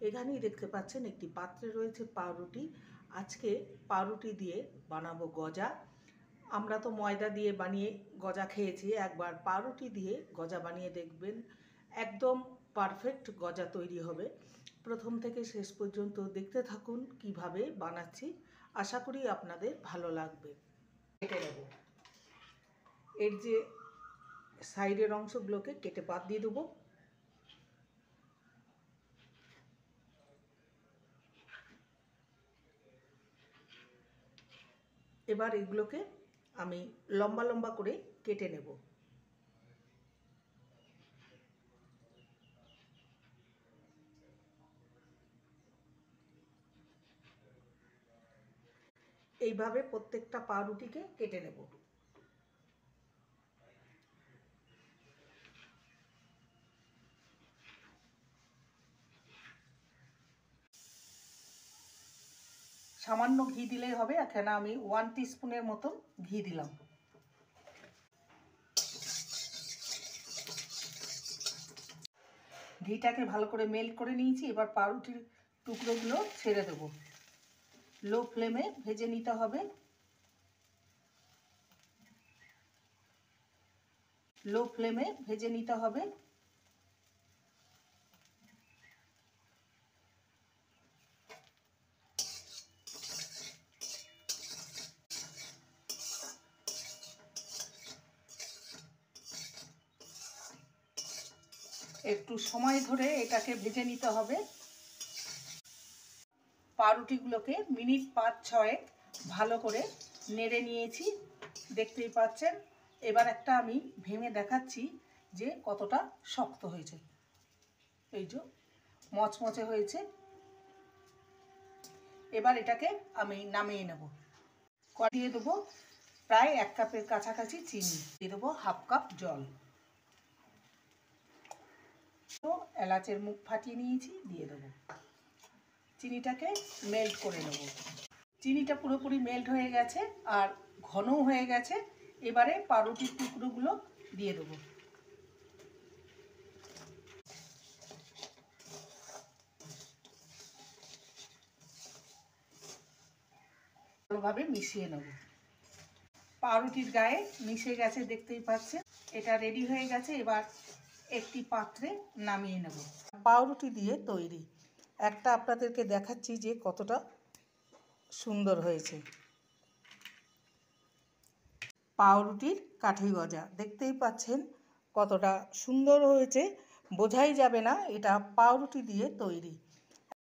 এখানেই দেখতে পাচ্ছেন একটি পাত্রে রয়েছে পাউরুটি। আজকে পাউরুটি দিয়ে বানাবো গজা। আমরা তো ময়দা দিয়ে বানিয়ে গজা খেয়েছি, একবার পাউরুটি দিয়ে গজা বানিয়ে দেখবেন, একদম পারফেক্ট গজা তৈরি হবে। প্রথম থেকে শেষ পর্যন্ত দেখতে থাকুন কিভাবে বানাচ্ছি, আশা করি আপনাদের ভালো লাগবে। কেটে নেব, এর যে সাইডের অংশগুলোকে কেটে বাদ দিয়ে দেবো। এবার এগুলোকে আমি লম্বা লম্বা করে কেটে নেব। এইভাবে প্রত্যেকটা পাউরুটিকে কেটে নেব। সামান্য ঘি দিলেই হবে, এখানে আমি 1 টিস্পুনের মতন ঘি দিলাম। ঘিটাকে ভালো করে মেল্ট করে নিয়েছি। এবার পাউরুটির টুকরোগুলো ছেড়ে দেব। লো ফ্লেমে ভেজে নিতে হবে। লো ফ্লেমে ভেজে নিতে হবে। একটু সময় ধরে এটাকে ভেজে নিতে হবে। পাউরুটিগুলোকে মিনিট 5-6 ভালো করে নেড়ে নিয়েছি, দেখতেই পাচ্ছেন। এবার একটা আমি ভেঙে দেখাচ্ছি যে কতটা শক্ত হয়েছে। এই যে মচমচে হয়েছে। এবার এটাকে আমি নামিয়ে নেব। দিয়ে দেবো প্রায় 1 কাপের কাছাকাছি চিনি, দিয়ে দেবো 1/2 কাপ জল। তো এলাচের মুখ ফাটিয়ে নিয়েছি, দিয়ে দেবো। চিনিটাকে মেল্ট করে নেব। চিনিটা পুরোপুরি মেল্ট হয়ে গেছে আর ঘনও হয়ে গেছে। এবারে পাউরুটির টুকরোগুলো দিয়ে দেবো। ভালোভাবে মিশিয়ে নেব। পাউরুটির গায়ে মিশে গেছে, দেখতেই পাচ্ছেন। এটা রেডি হয়ে গেছে। এবার একটি পাত্রে নামিয়ে নেব। পাউরুটি দিয়ে তৈরি একটা আপনাদেরকে দেখাচ্ছি যে কতটা সুন্দর হয়েছে। পাউরুটির কাঠি গজা দেখতেই পাচ্ছেন কতটা সুন্দর হয়েছে, বোঝাই যাবে না এটা পাউরুটি দিয়ে তৈরি।